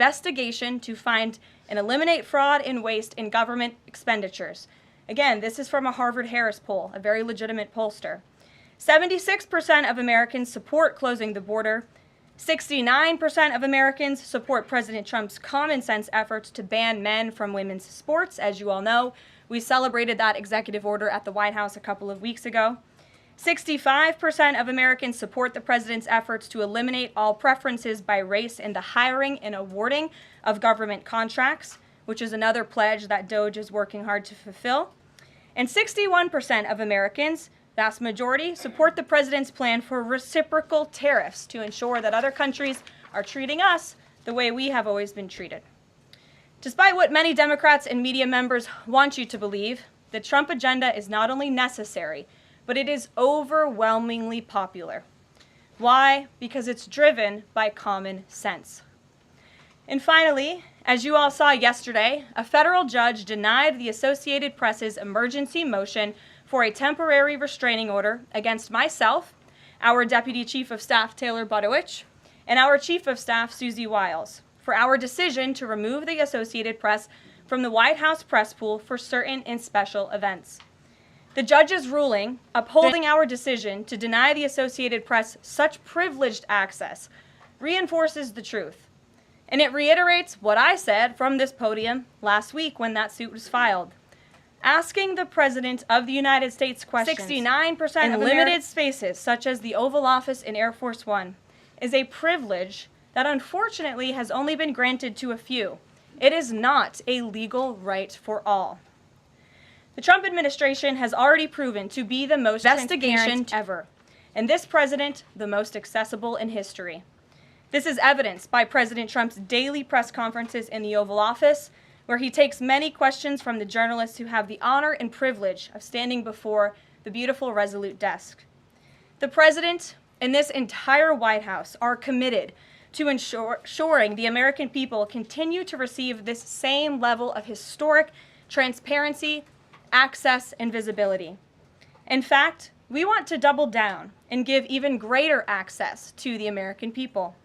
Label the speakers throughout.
Speaker 1: investigation to find and eliminate fraud and waste in government expenditures. Again, this is from a Harvard-Harris poll, a very legitimate pollster. 76% of Americans support closing the border. 69% of Americans support President Trump's common sense efforts to ban men from women's sports. As you all know, we celebrated that executive order at the White House a couple of weeks ago. 65% of Americans support the president's efforts to eliminate all preferences by race in the hiring and awarding of government contracts, which is another pledge that DOGE is working hard to fulfill. And 61% of Americans, vast majority, support the president's plan for reciprocal tariffs to ensure that other countries are treating us the way we have always been treated. Despite what many Democrats and media members want you to believe, the Trump agenda is not only necessary, but it is overwhelmingly popular. Why? Because it's driven by common sense. And finally, as you all saw yesterday, a federal judge denied the Associated Press's emergency motion for a temporary restraining order against myself, our Deputy Chief of Staff Taylor Budowich, and our Chief of Staff Susie Wiles for our decision to remove the Associated Press from the White House press pool for certain and special events. The judge's ruling, upholding our decision to deny the Associated Press such privileged access, reinforces the truth. And it reiterates what I said from this podium last week when that suit was filed. Asking the President of the United States questions 69% in limited spaces, such as the Oval Office and Air Force One, is a privilege that unfortunately has only been granted to a few. It is not a legal right for all. The Trump administration has already proven to be the most transparent ever, and this president, the most accessible in history. This is evidenced by President Trump's daily press conferences in the Oval Office, where he takes many questions from the journalists who have the honor and privilege of standing before the beautiful Resolute desk. The president and this entire White House are committed to ensuring the American people continue to receive this same level of historic transparency, access, and visibility. In fact, we want to double down and give even greater access to the American people.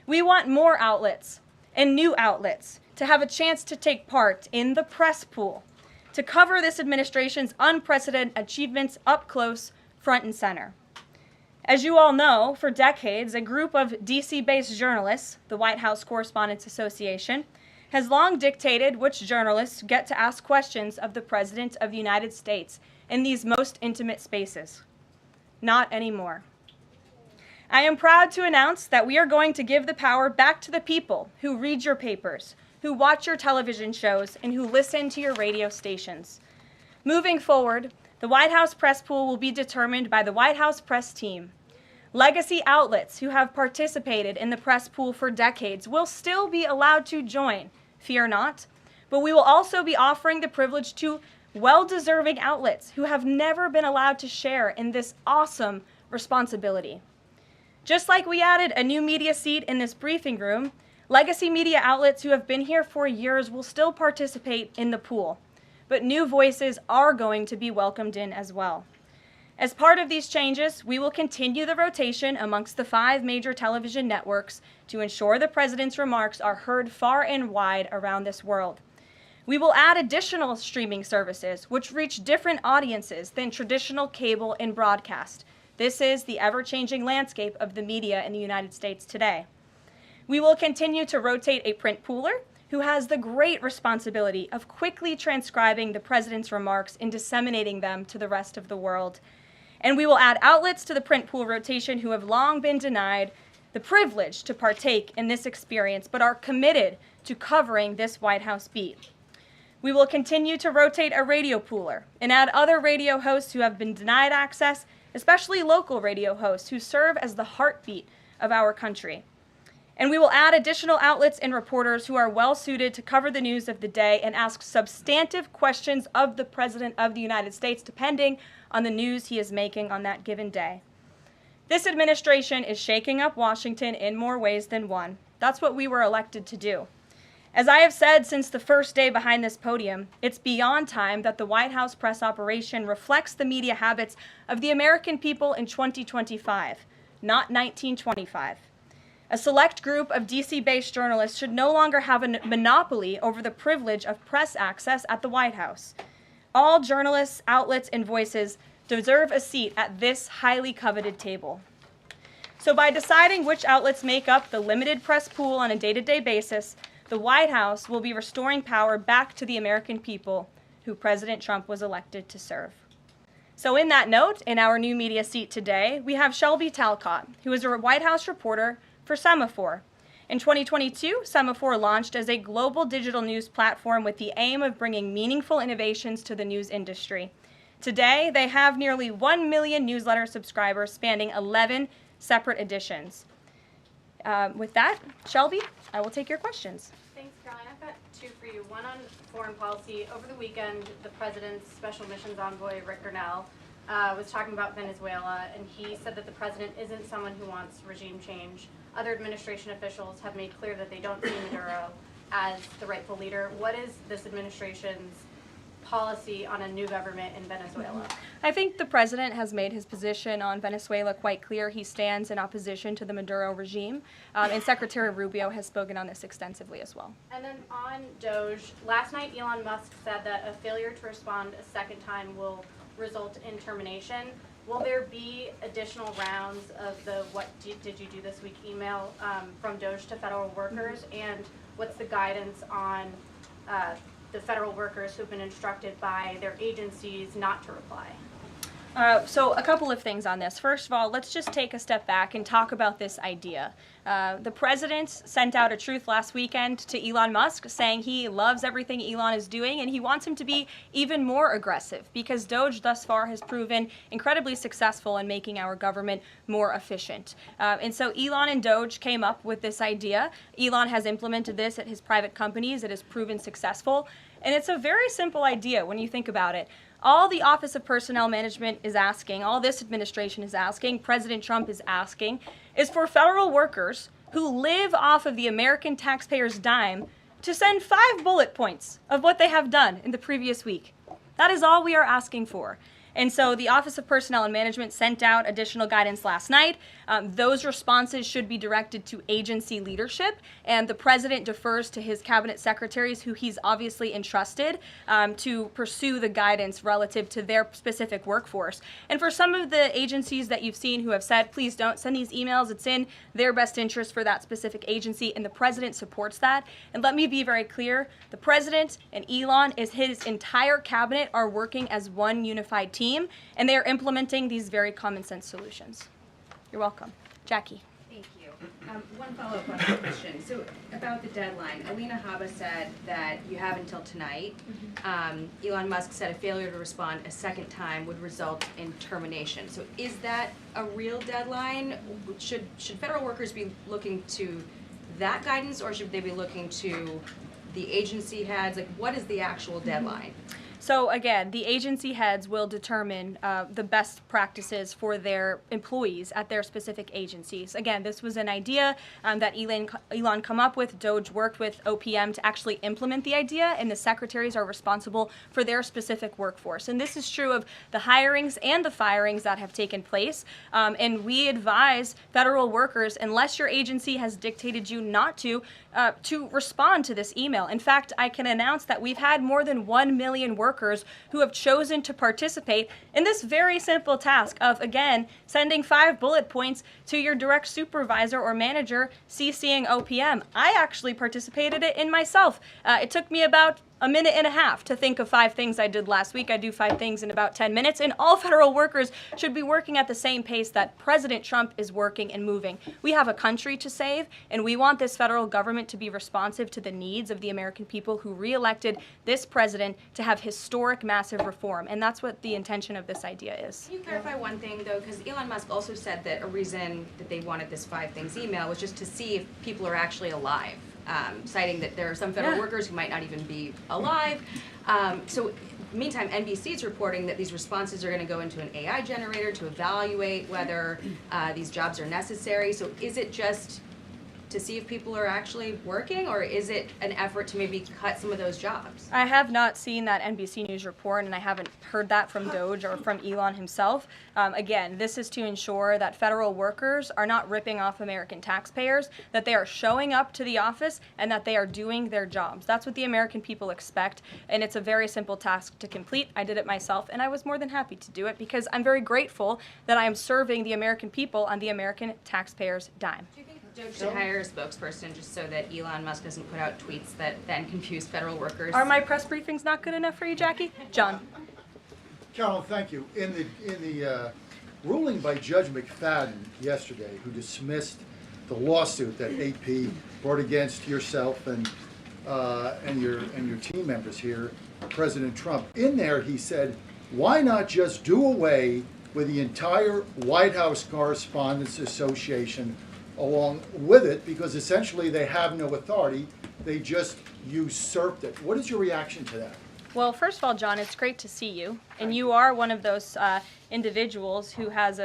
Speaker 1: We want more outlets and new outlets to have a chance to take part in the press pool, to cover this administration's unprecedented achievements up close, front and center. As you all know, for decades, a group of DC-based journalists, the White House Correspondents Association, has long dictated which journalists get to ask questions of the President of the United States in these most intimate spaces. Not anymore. I am proud to announce that we are going to give the power back to the people who read your papers, who watch your television shows, and who listen to your radio stations. Moving forward, the White House press pool will be determined by the White House press team. Legacy outlets who have participated in the press pool for decades will still be allowed to join, fear not, but we will also be offering the privilege to well-deserving outlets who have never been allowed to share in this awesome responsibility. Just like we added a new media seat in this briefing room, legacy media outlets who have been here for years will still participate in the pool, but new voices are going to be welcomed in as well. As part of these changes, we will continue the rotation amongst the 5 major television networks to ensure the president's remarks are heard far and wide around this world. We will add additional streaming services which reach different audiences than traditional cable and broadcast. This is the ever-changing landscape of the media in the United States today. We will continue to rotate a print pooler who has the great responsibility of quickly transcribing the president's remarks and disseminating them to the rest of the world. And we will add outlets to the print pool rotation who have long been denied the privilege to partake in this experience, but are committed to covering this White House beat. We will continue to rotate a radio pooler and add other radio hosts who have been denied access, especially local radio hosts who serve as the heartbeat of our country. And we will add additional outlets and reporters who are well-suited to cover the news of the day and ask substantive questions of the President of the United States, depending on the news he is making on that given day. This administration is shaking up Washington in more ways than one. That's what we were elected to do. As I have said since the first day behind this podium, it's beyond time that the White House press operation reflects the media habits of the American people in 2025, not 1925. A select group of DC-based journalists should no longer have a monopoly over the privilege of press access at the White House. All journalists, outlets, and voices deserve a seat at this highly coveted table. So by deciding which outlets make up the limited press pool on a day-to-day basis, the White House will be restoring power back to the American people who President Trump was elected to serve. So in that note, in our new media seat today, we have Shelby Talcott, who is a White House reporter for Semaphore. In 2022, Semaphore launched as a global digital news platform with the aim of bringing meaningful innovations to the news industry. Today, they have nearly 1 million newsletter subscribers spanning 11 separate editions. With that, Shelby, I will take your questions.
Speaker 2: Thanks, Caroline. I've got two for you. One on foreign policy. Over the weekend, the president's special missions envoy, Rick Grenell, was talking about Venezuela, and he said that the president isn't someone who wants regime change. Other administration officials have made clear that they don't see Maduro as the rightful leader. What is this administration's policy on a new government in Venezuela?
Speaker 1: I think the president has made his position on Venezuela quite clear. He stands in opposition to the Maduro regime, and Secretary Rubio has spoken on this extensively as well.
Speaker 2: And then on DOGE, last night Elon Musk said that a failure to respond a second time will result in termination. Will there be additional rounds of the "what did you do this week" email from DOGE to federal workers? And what's the guidance on the federal workers who've been instructed by their agencies not to reply?
Speaker 1: So a couple of things on this. First of all, let's just take a step back and talk about this idea. The president sent out a truth last weekend to Elon Musk saying he loves everything Elon is doing and he wants him to be even more aggressive because DOGE thus far has proven incredibly successful in making our government more efficient. And so Elon and DOGE came up with this idea. Elon has implemented this at his private companies. It has proven successful. And it's a very simple idea when you think about it. All the Office of Personnel Management is asking, all this administration is asking, President Trump is asking, is for federal workers who live off of the American taxpayer's dime to send 5 bullet points of what they have done in the previous week. That is all we are asking for. And so the Office of Personnel and Management sent out additional guidance last night. Those responses should be directed to agency leadership, and the president defers to his cabinet secretaries, who he's obviously entrusted to pursue the guidance relative to their specific workforce. And for some of the agencies that you've seen who have said, please don't send these emails, it's in their best interest for that specific agency, and the president supports that. And let me be very clear, the president and Elon, his entire cabinet are working as one unified team. And they are implementing these very common sense solutions. You're welcome. Jackie.
Speaker 3: Thank you. One follow-up on that question. So about the deadline, Alina Habba said that you have until tonight. Elon Musk said a failure to respond a second time would result in termination. So is that a real deadline? Should federal workers be looking to that guidance, or should they be looking to the agency heads? Like, what is the actual deadline?
Speaker 1: So again, the agency heads will determine the best practices for their employees at their specific agencies. Again, this was an idea that Elon come up with. DOGE worked with OPM to actually implement the idea, and the secretaries are responsible for their specific workforce. And this is true of the hirings and the firings that have taken place. And we advise federal workers, unless your agency has dictated you not to respond to this email. In fact, I can announce that we've had more than 1 million workers who have chosen to participate in this very simple task of, again, sending 5 bullet points to your direct supervisor or manager, CCing OPM. I actually participated in myself. It took me about a minute and a half to think of 5 things I did last week. I do 5 things in about 10 minutes, and all federal workers should be working at the same pace that President Trump is working and moving. We have a country to save, and we want this federal government to be responsive to the needs of the American people who re-elected this president to have historic, massive reform, and that's what the intention of this idea is.
Speaker 3: Can you clarify one thing, though? Because Elon Musk also said that a reason that they wanted this 5 things email was just to see if people are actually alive. Citing that there are some federal workers who might not even be alive. So meantime, NBC is reporting that these responses are going to go into an AI generator to evaluate whether these jobs are necessary. So is it just to see if people are actually working, or is it an effort to maybe cut some of those jobs?
Speaker 1: I have not seen that NBC News report, and I haven't heard that from DOGE or from Elon himself. Again, this is to ensure that federal workers are not ripping off American taxpayers, that they are showing up to the office, and that they are doing their jobs. That's what the American people expect, and it's a very simple task to complete. I did it myself, and I was more than happy to do it because I'm very grateful that I am serving the American people on the American taxpayers' dime.
Speaker 3: Do you think DOGE should hire a spokesperson just so that Elon Musk doesn't put out tweets that then confuse federal workers?
Speaker 1: Are my press briefings not good enough for you, Jackie? John.
Speaker 4: Caroline, thank you. In the ruling by Judge McFadden yesterday, who dismissed the lawsuit that AP brought against yourself and your team members here, President Trump, in there he said, why not just do away with the entire White House Correspondents Association along with it, because essentially they have no authority, they just usurped it. What is your reaction to that?
Speaker 1: Well, first of all, John, it's great to see you. And you are one of those individuals who has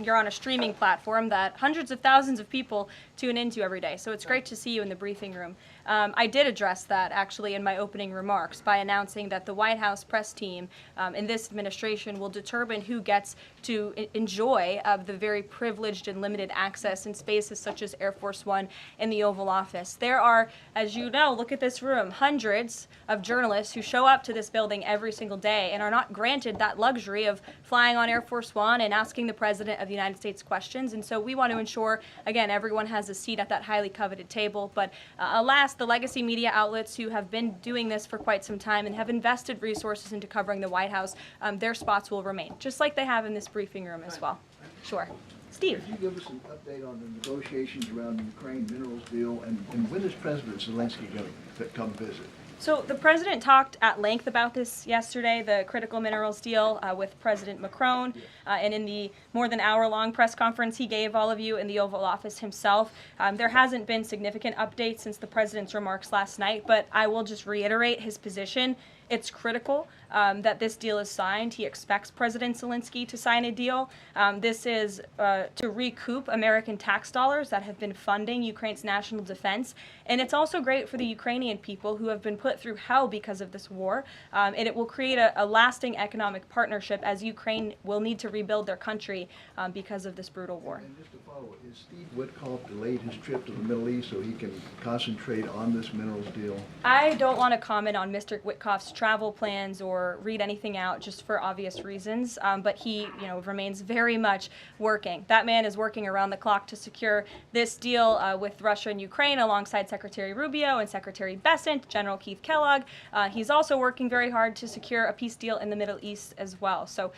Speaker 1: you're on a streaming platform that hundreds of thousands of people tune into every day. So it's great to see you in the briefing room. I did address that actually in my opening remarks by announcing that the White House press team in this administration will determine who gets to enjoy the very privileged and limited access in spaces such as Air Force One and the Oval Office. There are, as you know, look at this room, hundreds of journalists who show up to this building every single day and are not granted that luxury of flying on Air Force One and asking the President of the United States questions. And so we want to ensure, again, everyone has a seat at that highly coveted table. But alas, the legacy media outlets who have been doing this for quite some time and have invested resources into covering the White House, their spots will remain, just like they have in this briefing room as well. Sure. Steve.
Speaker 5: Could you give us an update on the negotiations around the Ukraine minerals deal, and when is President Zelensky going to come visit?
Speaker 1: So the president talked at length about this yesterday, the critical minerals deal with President Macron, and in the more than hour-long press conference he gave all of you in the Oval Office himself. There hasn't been significant updates since the president's remarks last night, but I will just reiterate his position. It's critical that this deal is signed. He expects President Zelensky to sign a deal. This is to recoup American tax dollars that have been funding Ukraine's national defense. And it's also great for the Ukrainian people who have been put through hell because of this war. And it will create a lasting economic partnership as Ukraine will need to rebuild their country because of this brutal war.
Speaker 5: And just to follow, is Steve Witkoff delayed his trip to the Middle East so he can concentrate on this minerals deal?
Speaker 1: I don't want to comment on Mr. Witkoff's travel plans or read anything out just for obvious reasons, but he remains very much working. That man is working around the clock to secure this deal with Russia and Ukraine alongside Secretary Rubio and Secretary Bessent, General Keith Kellogg. He's also working very hard to secure a peace deal in the Middle East as well. So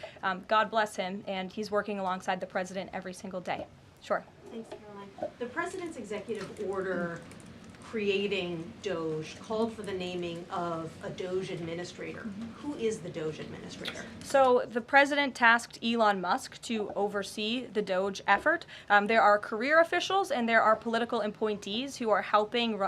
Speaker 1: God bless him, and he's working alongside the president every single day. Sure.
Speaker 6: Thanks, Caroline. The president's executive order creating DOGE called for the naming of a DOGE administrator. Who is the DOGE administrator?
Speaker 1: So the president tasked Elon Musk to oversee the DOGE effort. There are career officials and there are political appointees who are helping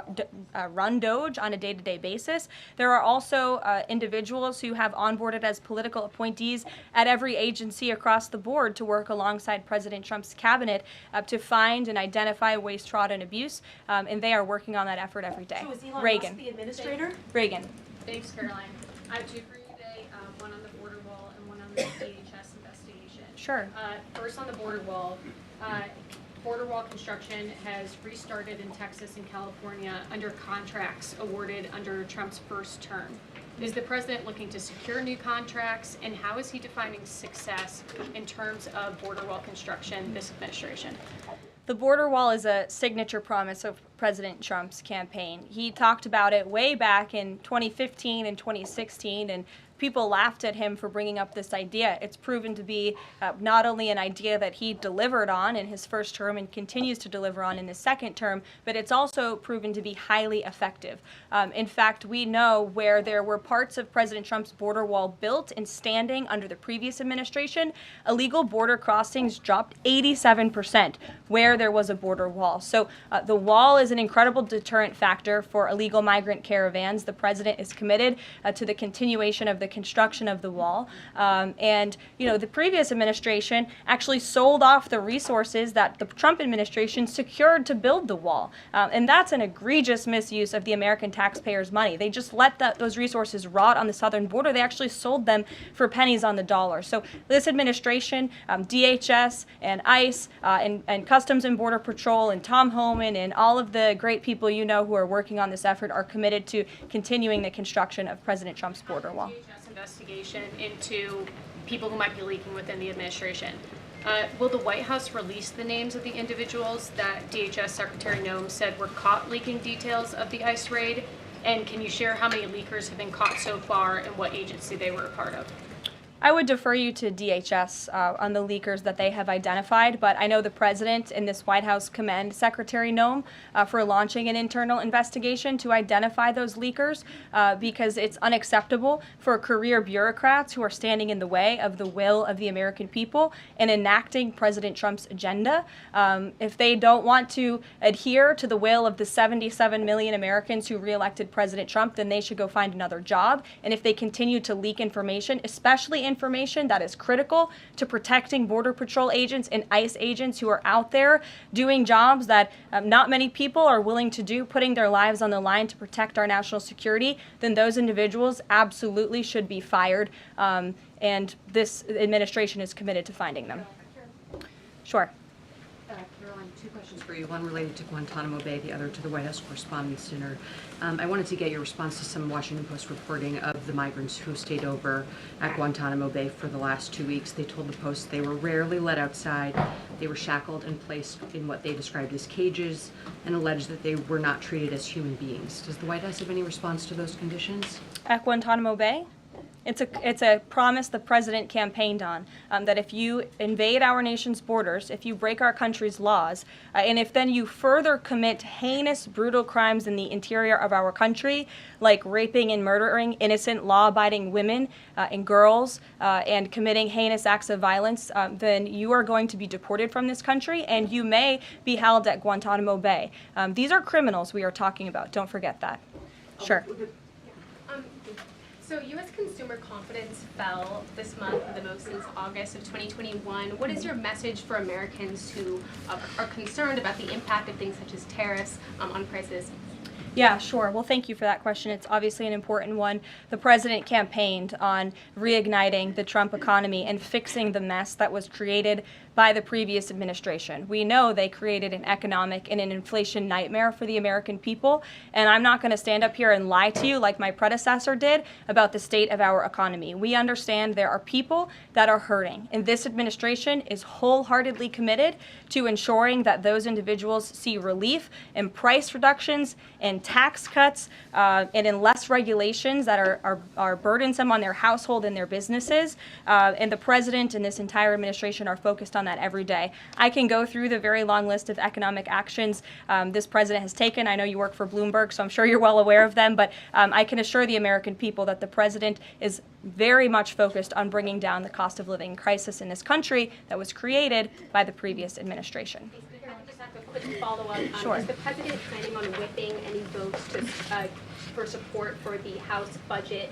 Speaker 1: run DOGE on a day-to-day basis. There are also individuals who have onboarded as political appointees at every agency across the board to work alongside President Trump's cabinet to find and identify waste, fraud, and abuse, and they are working on that effort every day.
Speaker 6: So is Elon
Speaker 1: Reagan.
Speaker 6: Musk the administrator?
Speaker 1: Reagan.
Speaker 7: Thanks, Caroline. I have two for you today, one on the border wall and one on the DHS investigation.
Speaker 1: Sure.
Speaker 7: First on the border wall construction has restarted in Texas and California under contracts awarded under Trump's first term. Is the president looking to secure new contracts, and how is he defining success in terms of border wall construction this administration?
Speaker 1: The border wall is a signature promise of President Trump's campaign. He talked about it way back in 2015 and 2016, and people laughed at him for bringing up this idea. It's proven to be not only an idea that he delivered on in his first term and continues to deliver on in his second term, but it's also proven to be highly effective. In fact, we know where there were parts of President Trump's border wall built and standing under the previous administration, illegal border crossings dropped 87% where there was a border wall. So the wall is an incredible deterrent factor for illegal migrant caravans. The president is committed to the continuation of the construction of the wall. And, you know, the previous administration actually sold off the resources that the Trump administration secured to build the wall. And that's an egregious misuse of the American taxpayers' money. They just let those resources rot on the southern border. They actually sold them for pennies on the dollar. So this administration, DHS and ICE and Customs and Border Patrol and Tom Homan and all of the great people you know who are working on this effort are committed to continuing the construction of President Trump's border wall.
Speaker 7: DHS investigation into people who might be leaking within the administration. Will the White House release the names of the individuals that DHS Secretary Noem said were caught leaking details of the ICE raid? And can you share how many leakers have been caught so far and what agency they were a part of?
Speaker 1: I would defer you to DHS on the leakers that they have identified, but I know the president and this White House commend Secretary Noem for launching an internal investigation to identify those leakers because it's unacceptable for career bureaucrats who are standing in the way of the will of the American people and enacting President Trump's agenda. If they don't want to adhere to the will of the 77 million Americans who reelected President Trump, then they should go find another job. And if they continue to leak information, especially information that is critical to protecting Border Patrol agents and ICE agents who are out there doing jobs that not many people are willing to do, putting their lives on the line to protect our national security, then those individuals absolutely should be fired. And this administration is committed to finding them. Sure.
Speaker 8: Caroline, two questions for you. One related to Guantanamo Bay, the other to the White House Correspondents' Dinner. I wanted to get your response to some Washington Post reporting of the migrants who stayed over at Guantanamo Bay for the last 2 weeks. They told the Post they were rarely let outside. They were shackled and placed in what they described as cages and alleged that they were not treated as human beings. Does the White House have any response to those conditions?
Speaker 1: At Guantanamo Bay? It's a promise the president campaigned on, that if you invade our nation's borders, if you break our country's laws, and if then you further commit heinous, brutal crimes in the interior of our country, like raping and murdering innocent, law-abiding women and girls, and committing heinous acts of violence, then you are going to be deported from this country, and you may be held at Guantanamo Bay. These are criminals we are talking about. Don't forget that. Sure.
Speaker 9: So U.S. consumer confidence fell this month the most since August of 2021. What is your message for Americans who are concerned about the impact of things such as tariffs on prices?
Speaker 1: Yeah, sure. Well, thank you for that question. It's obviously an important one. The president campaigned on reigniting the Trump economy and fixing the mess that was created by the previous administration. We know they created an economic and an inflation nightmare for the American people, and I'm not going to stand up here and lie to you like my predecessor did about the state of our economy. We understand there are people that are hurting, and this administration is wholeheartedly committed to ensuring that those individuals see relief and price reductions and tax cuts and in less regulations that are burdensome on their household and their businesses. And the president and this entire administration are focused on that every day. I can go through the very long list of economic actions this president has taken. I know you work for Bloomberg, so I'm sure you're well aware of them, but I can assure the American people that the president is very much focused on bringing down the cost of living crisis in this country that was created by the previous administration.
Speaker 9: If I could just ask a quick follow-up.
Speaker 1: Sure.
Speaker 9: Is the president planning on whipping any votes for support for the House budget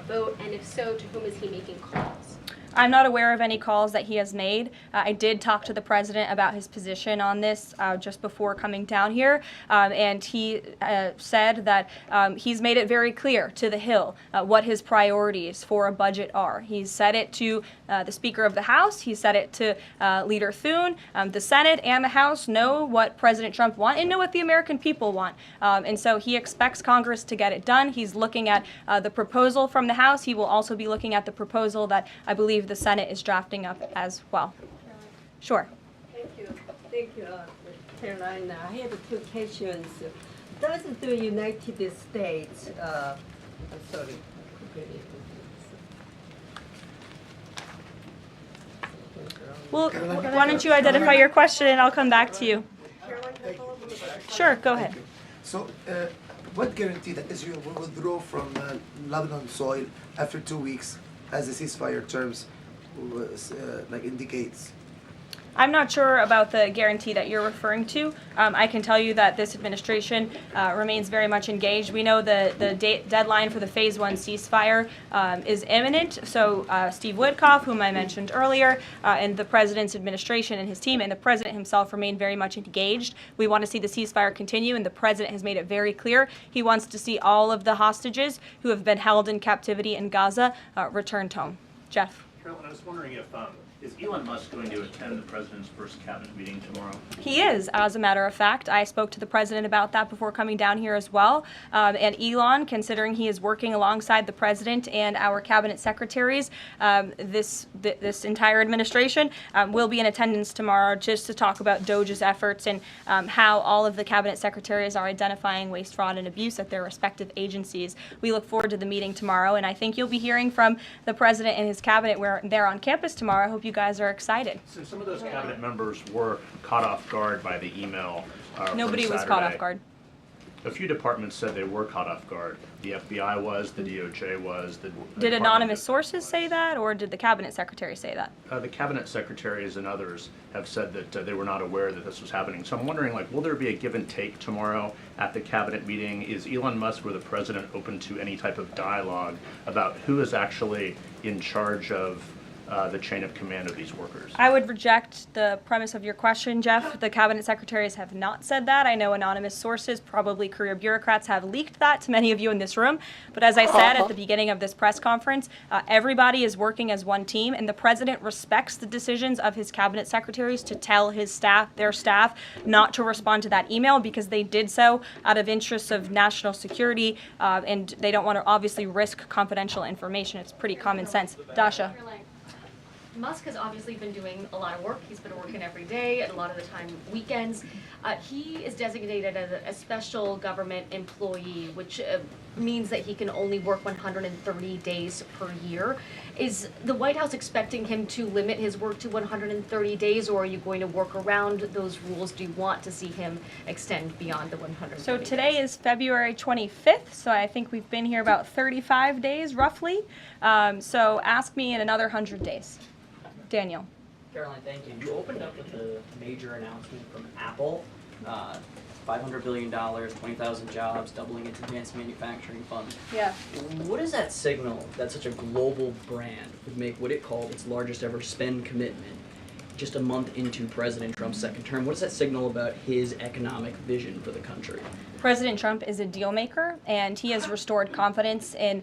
Speaker 9: vote? And if so, to whom is he making calls?
Speaker 1: I'm not aware of any calls that he has made. I did talk to the president about his position on this just before coming down here, and he said that he's made it very clear to the Hill what his priorities for a budget are. He's said it to the Speaker of the House. He said it to Leader Thune. The Senate and the House know what President Trump wants and know what the American people want. And so he expects Congress to get it done. He's looking at the proposal from the House. He will also be looking at the proposal that I believe the Senate is drafting up as well. Sure.
Speaker 10: Thank you, Caroline. I have two questions. Does the United States, sorry.
Speaker 1: Well, why don't you identify your question and I'll come back to you. Sure, go ahead.
Speaker 11: So, what guarantee that Israel will withdraw from Lebanon soil after 2 weeks, as the ceasefire terms indicates?
Speaker 1: I'm not sure about the guarantee that you're referring to. I can tell you that this administration remains very much engaged. We know the deadline for the Phase 1 ceasefire is imminent. So Steve Witkoff, whom I mentioned earlier, and the President's administration and his team and the President himself remain very much engaged. We want to see the ceasefire continue, and the President has made it very clear he wants to see all of the hostages who have been held in captivity in Gaza returned home. Jeff.
Speaker 12: Karoline, I was wondering if is Elon Musk going to attend the president's first cabinet meeting tomorrow?
Speaker 1: He is, as a matter of fact. I spoke to the president about that before coming down here as well. And Elon, considering he is working alongside the president and our cabinet secretaries, this entire administration will be in attendance tomorrow just to talk about DOGE's efforts and how all of the cabinet secretaries are identifying waste, fraud, and abuse at their respective agencies. We look forward to the meeting tomorrow, and I think you'll be hearing from the president and his cabinet where they're on campus tomorrow. I hope you guys are excited.
Speaker 12: Since some of those cabinet members were caught off guard by the email
Speaker 1: Nobody
Speaker 12: from
Speaker 1: was caught
Speaker 12: Saturday,
Speaker 1: off guard.
Speaker 12: A few departments said they were caught off guard. The FBI was, the DOJ was.
Speaker 1: Did anonymous sources say that, or did the cabinet secretary say that?
Speaker 12: The cabinet secretaries and others have said that they were not aware that this was happening. So I'm wondering, like, will there be a give and take tomorrow at the cabinet meeting? Is Elon Musk or the president open to any type of dialogue about who is actually in charge of the chain of command of these workers?
Speaker 1: I would reject the premise of your question, Jeff. The cabinet secretaries have not said that. I know anonymous sources, probably career bureaucrats, have leaked that to many of you in this room. But as I said at the beginning of this press conference, everybody is working as one team, and the president respects the decisions of his cabinet secretaries to tell his staff, their staff, not to respond to that email because they did so out of interests of national security, and they don't want to obviously risk confidential information. It's pretty common sense. Dasha.
Speaker 13: Musk has obviously been doing a lot of work. He's been working every day, and a lot of the time weekends. He is designated as a special government employee, which means that he can only work 130 days per year. Is the White House expecting him to limit his work to 130 days, or are you going to work around those rules? Do you want to see him extend beyond the 130
Speaker 1: So today is February 25th, so I think we've been here about 35 days roughly. So ask me in another 100 days. Daniel.
Speaker 14: Karoline, thank you. You opened up with a major announcement from Apple, $500 billion, 20,000 jobs, doubling its advanced manufacturing fund.
Speaker 1: Yeah.
Speaker 14: What does that signal that such a global brand would make what it called its largest ever spend commitment just a month into President Trump's second term? What does that signal about his economic vision for the country?
Speaker 1: President Trump is a deal maker, and he has restored confidence in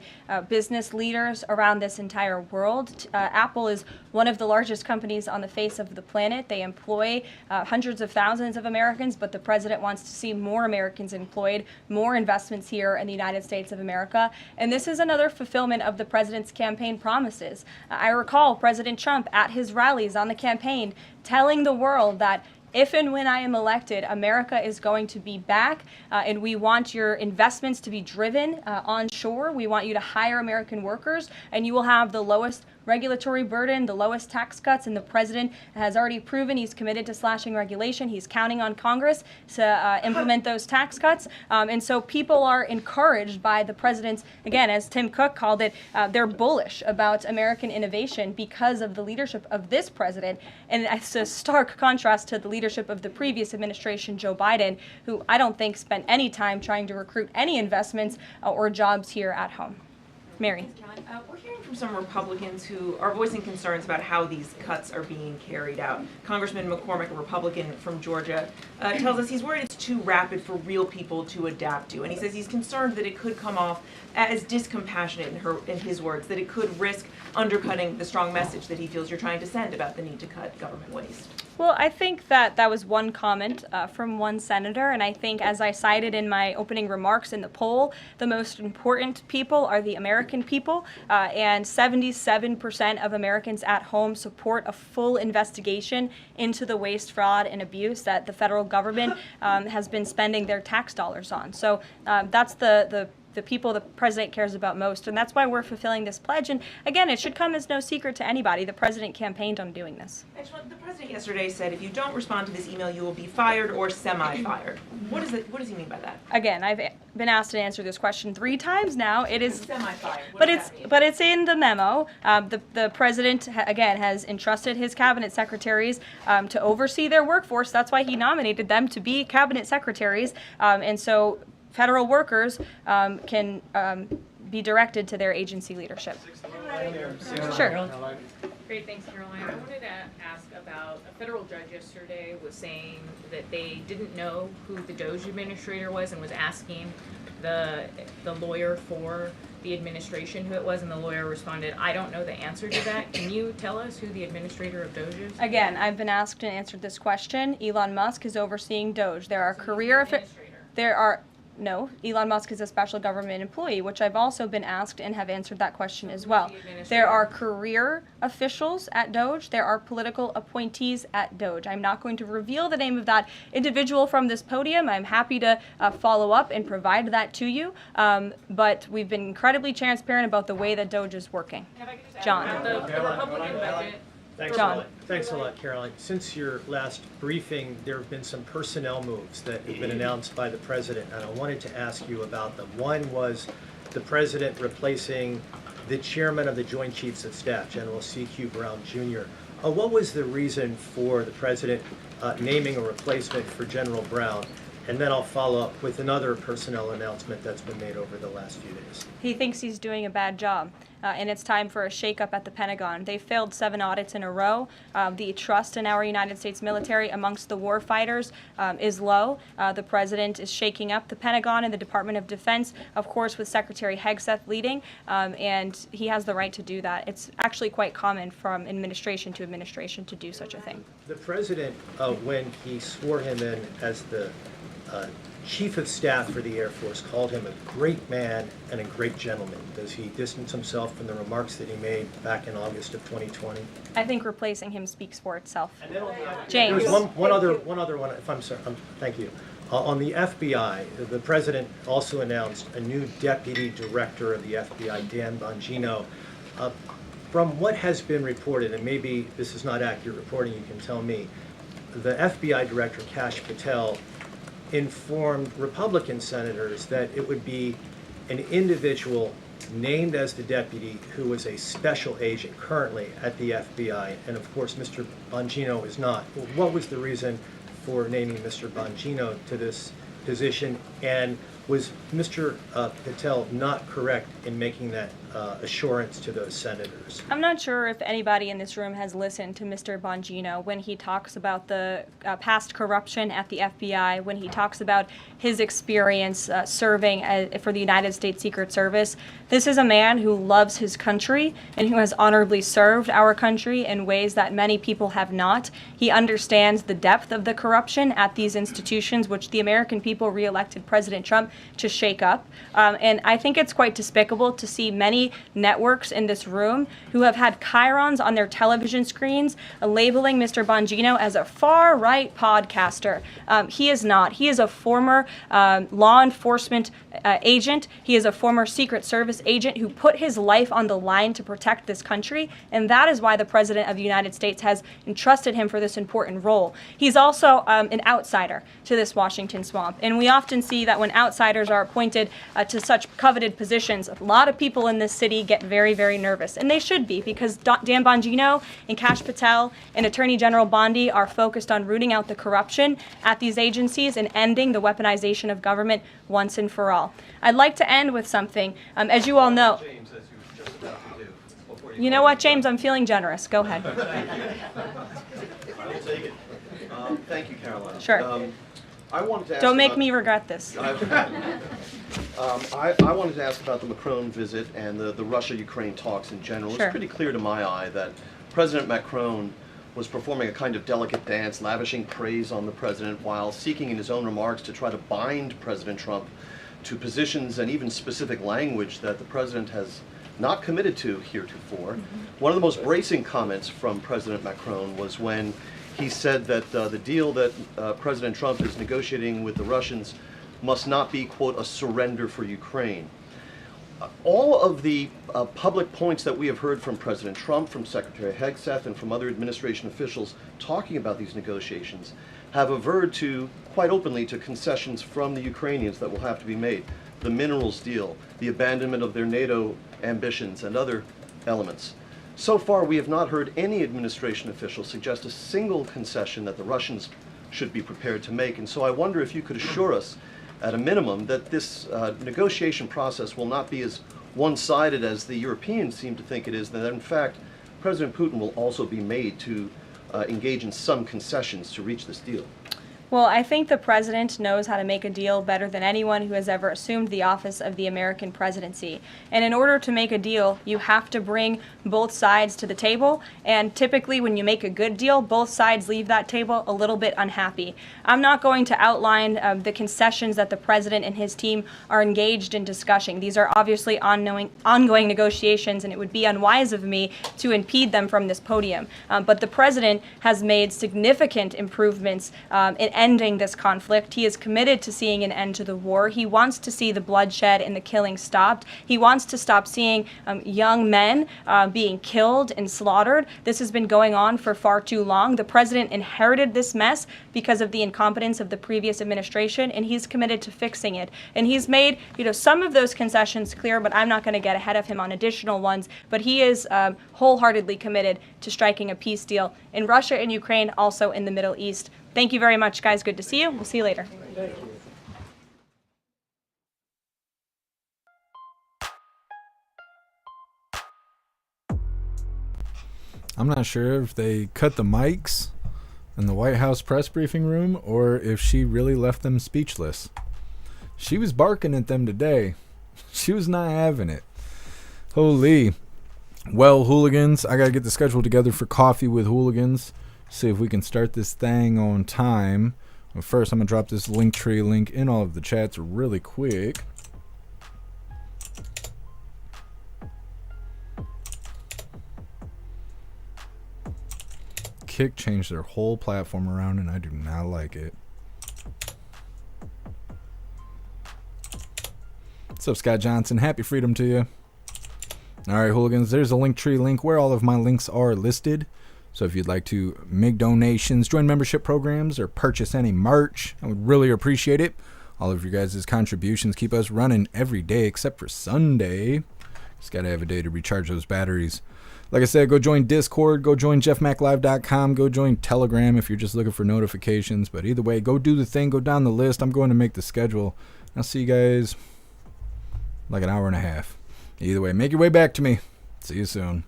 Speaker 1: business leaders around this entire world. Apple is one of the largest companies on the face of the planet. They employ hundreds of thousands of Americans, but the president wants to see more Americans employed, more investments here in the United States of America. And this is another fulfillment of the president's campaign promises. I recall President Trump at his rallies on the campaign telling the world that if and when I am elected, America is going to be back, and we want your investments to be driven onshore. We want you to hire American workers, and you will have the lowest regulatory burden, the lowest tax cuts, and the president has already proven he's committed to slashing regulation. He's counting on Congress to implement those tax cuts. And so people are encouraged by the president's, again, as Tim Cook called it, they're bullish about American innovation because of the leadership of this president. And it's a stark contrast to the leadership of the previous administration, Joe Biden, who I don't think spent any time trying to recruit any investments or jobs here at home. Mary.
Speaker 15: We're hearing from some Republicans who are voicing concerns about how these cuts are being carried out. Congressman McCormick, a Republican from Georgia, tells us he's worried it's too rapid for real people to adapt to. And he says he's concerned that it could come off as discompassionate, in his words, that it could risk undercutting the strong message that he feels you're trying to send about the need to cut government waste.
Speaker 1: Well, I think that was one comment from one senator, and I think, as I cited in my opening remarks in the poll, the most important people are the American people, and 77% of Americans at home support a full investigation into the waste, fraud, and abuse that the federal government has been spending their tax dollars on. So that's the the people the president cares about most. And that's why we're fulfilling this pledge. And again, it should come as no secret to anybody. The president campaiged on doing this.
Speaker 15: The president yesterday said if you don't respond to this email, you will be fired or semi-fired. What does he mean by that?
Speaker 1: Again, I've been asked to answer this question 3 times now. It is
Speaker 15: semi-fired.
Speaker 1: But it's in the memo. The president again has entrusted his cabinet secretaries to oversee their workforce. That's why he nominated them to be cabinet secretaries, and so federal workers can be directed to their agency leadership. Sure.
Speaker 16: Great, thanks, Caroline. I wanted to ask about a federal judge yesterday was saying that they didn't know who the DOGE administrator was and was asking the lawyer for the administration who it was, and the lawyer responded, I don't know the answer to that. Can you tell us who the administrator of DOGE is?
Speaker 1: Again, I've been asked and answered this question. Elon Musk is overseeing DOGE. No, Elon Musk is a special government employee, which I've also been asked and have answered that question as well. There are career officials at DOGE. There are political appointees at DOGE. I'm not going to reveal the name of that individual from this podium. I'm happy to follow up and provide that to you. But we've been incredibly transparent about the way that DOGE is working. John.
Speaker 16: The Republican budget.
Speaker 17: Thanks a lot, Caroline. Since your last briefing, there have been some personnel moves that have been announced by the president, and I wanted to ask you about them. One was the president replacing the chairman of the Joint Chiefs of Staff, General C.Q. Brown Jr. What was the reason for the president naming a replacement for General Brown? And then I'll follow up with another personnel announcement that's been made over the last few days.
Speaker 1: He thinks he's doing a bad job, and it's time for a shakeup at the Pentagon. They failed 7 audits in a row. The trust in our United States military amongst the war fighters is low. The president is shaking up the Pentagon and the Department of Defense, of course, with Secretary Hegseth leading, and he has the right to do that. It's actually quite common from administration to do such a thing.
Speaker 17: The president, when he swore him in as the Chief of Staff for the Air Force, called him a great man and a great gentleman. Does he distance himself from the remarks that he made back in August of 2020?
Speaker 1: I think replacing him speaks for itself.
Speaker 17: James. There's one other one, if I'm sorry. Thank you. On the FBI, the president also announced a new deputy director of the FBI, Dan Bongino. From what has been reported, and maybe this is not accurate reporting, you can tell me, the FBI director, Kash Patel, informed Republican senators that it would be an individual named as the deputy who was a special agent currently at the FBI, and of course Mr. Bongino is not. What was the reason for naming Mr. Bongino to this position, and was Mr. Patel not correct in making that assurance to those senators?
Speaker 1: I'm not sure if anybody in this room has listened to Mr. Bongino when he talks about the past corruption at the FBI, when he talks about his experience serving for the United States Secret Service. This is a man who loves his country and who has honorably served our country in ways that many people have not. He understands the depth of the corruption at these institutions, which the American people re-elected President Trump to shake up. And I think it's quite despicable to see many networks in this room who have had chyrons on their television screens labeling Mr. Bongino as a far-right podcaster. He is not. He is a former law enforcement agent. He is a former Secret Service agent who put his life on the line to protect this country, and that is why the President of the United States has entrusted him for this important role. He's also an outsider to this Washington swamp, and we often see that when outsiders are appointed to such coveted positions, a lot of people in this city get very, very nervous, and they should be, because Dan Bongino and Kash Patel and Attorney General Bondi are focused on rooting out the corruption at these agencies and ending the weaponization of government once and for all. I'd like to end with something. As you all know, you know what, James? I'm feeling generous. Go ahead.
Speaker 18: I will take it. Thank you, Caroline.
Speaker 1: Sure.
Speaker 18: I wanted to ask
Speaker 1: Don't make me regret this.
Speaker 18: I wanted to ask about the Macron visit and the Russia-Ukraine talks in general.
Speaker 1: Sure.
Speaker 18: It's pretty clear to my eye that President Macron was performing a kind of delicate dance, lavishing praise on the president while seeking in his own remarks to try to bind President Trump to positions and even specific language that the president has not committed to heretofore. One of the most bracing comments from President Macron was when he said that the deal that President Trump is negotiating with the Russians must not be, quote, a surrender for Ukraine. all of the public points that we have heard from President Trump, from Secretary Hegseth, and from other administration officials talking about these negotiations have averred to, quite openly, to concessions from the Ukrainians that will have to be made. The minerals deal, the abandonment of their NATO ambitions, and other elements. So far, we have not heard any administration official suggest a single concession that the Russians should be prepared to make. And so I wonder if you could assure us, at a minimum, that this negotiation process will not be as one-sided as the Europeans seem to think it is, that in fact, President Putin will also be made to engage in some concessions to reach this deal.
Speaker 1: Well, I think the president knows how to make a deal better than anyone who has ever assumed the office of the American presidency. And in order to make a deal, you have to bring both sides to the table. And typically when you make a good deal, both sides leave that table a little bit unhappy. I'm not going to outline the concessions that the president and his team are engaged in discussing. These are obviously ongoing negotiations, and it would be unwise of me to impede them from this podium. But the president has made significant improvements in ending this conflict. He is committed to seeing an end to the war. He wants to see the bloodshed and the killing stopped. He wants to stop seeing young men being killed and slaughtered. This has been going on for far too long. The president inherited this mess because of the incompetence of the previous administration, and he's committed to fixing it. And he's made, some of those concessions clear, but I'm not going to get ahead of him on additional ones. But he is wholeheartedly committed to striking a peace deal in Russia and Ukraine, also in the Middle East. Thank you very much, guys. Good to see you. We'll see you later.
Speaker 4: Thank you.
Speaker 19: I'm not sure if they cut the mics in the White House press briefing room or if she really left them speechless. She was barking at them today. She was not having it. Holy. Well, Hooligans, I got to get the schedule together for Coffee with Hooligans. See if we can start this thing on time. But first, I'm going to drop this Linktree link in all of the chats really quick. Kick changed their whole platform around, and I do not like it. What's up, Scott Johnson? Happy freedom to you. Alright, Hooligans, there's a Linktree link where all of my links are listed. So if you'd like to make donations, join membership programs, or purchase any merch, I would really appreciate it. All of your guys' contributions keep us running every day except for Sunday. Just got to have a day to recharge those batteries. Like I said, go join Discord, go join jeffmaclive.com, go join Telegram if you're just looking for notifications. But either way, go do the thing, go down the list. I'm going to make the schedule. I'll see you guys like an hour and a half. Either way, make your way back to me. See you soon.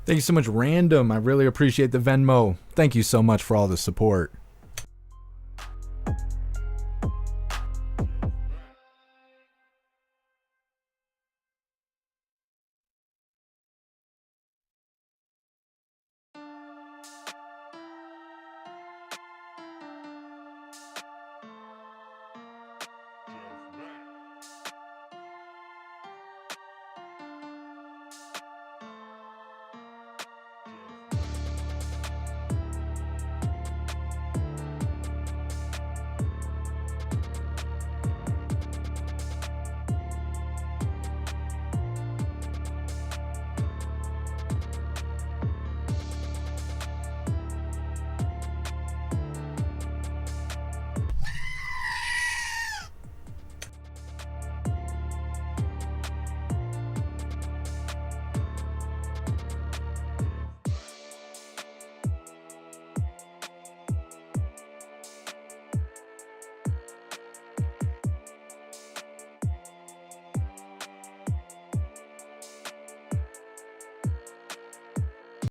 Speaker 19: Thank you so much, Random. I really appreciate the Venmo. Thank you so much for all the support.